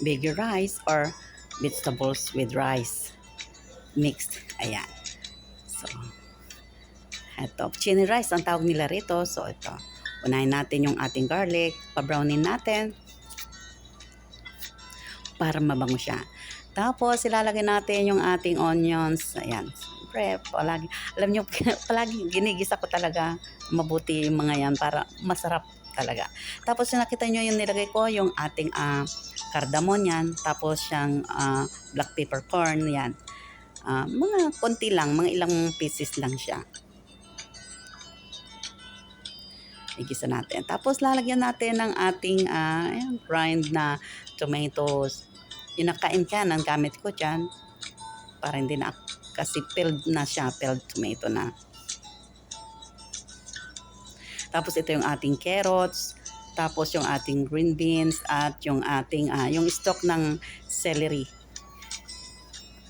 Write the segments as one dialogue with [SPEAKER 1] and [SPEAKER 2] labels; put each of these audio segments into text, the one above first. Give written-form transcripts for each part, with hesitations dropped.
[SPEAKER 1] Biggie rice or vegetables with rice mixed. Ayan. So, ito, chini rice ang tawag nila rito. So, ito. Unahin natin yung ating garlic. Pa-brownin natin para mabango siya. Tapos, ilalagay natin yung ating onions. Ayan. Siyempre, palagi, alam nyo, palagi ginigisa ko talaga mabuti yung mga yan para masarap talaga. Tapos, yung nakita nyo yung nilagay ko, yung ating cardamom yan. Tapos, yung black peppercorn yan. Mga konti lang, mga ilang pieces lang siya. Igisa natin. Tapos lalagyan natin ng ating grind na tomatoes. Yung nakain ka, ang gamit ko dyan. Para hindi na, kasi peeled na siya, peeled tomato na. Tapos ito yung ating carrots. Tapos yung ating green beans at yung ating, yung stock ng celery.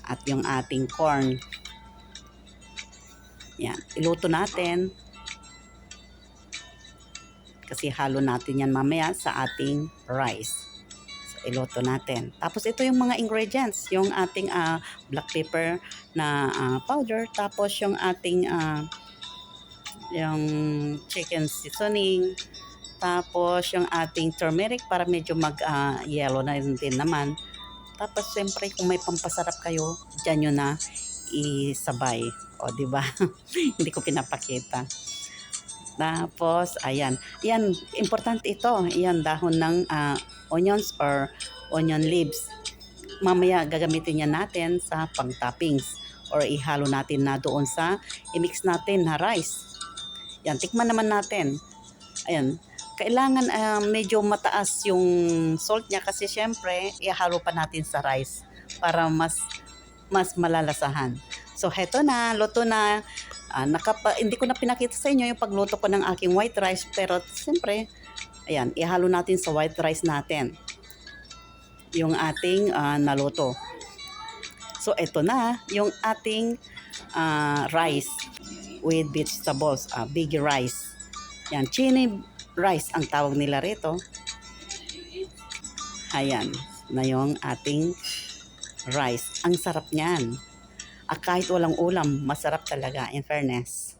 [SPEAKER 1] At yung ating corn. Yan, iluto natin. Kasi halo natin yan mamaya sa ating rice. So, iluto natin. Tapos ito yung mga ingredients. Yung ating black pepper na powder. Tapos yung ating yung chicken seasoning. Tapos yung ating turmeric para medyo mag-yellow na din naman. Tapos siyempre kung may pampasarap kayo, dyan nyo na isabay. O diba? Hindi ko pinapakita. Tapos, ayan. Yan, importante ito. Ayan, dahon ng onions or onion leaves. Mamaya gagamitin yan natin sa pang-toppings or ihalo natin na doon sa i-mix natin na rice. Yan, tikman naman natin. Ayan, kailangan medyo mataas yung salt niya kasi syempre, ihalo pa natin sa rice para mas malalasahan. So, heto na, luto na. Hindi ko na pinakita sa inyo yung pagluto ko ng aking white rice, pero siyempre, ayan, ihalo natin sa white rice natin yung ating naluto. So, ito na yung ating rice with vegetables, biggie rice. Yan, chini rice ang tawag nila rito. Ayan, na yung ating rice. Ang sarap niyan. Kahit walang ulam, masarap talaga, in fairness.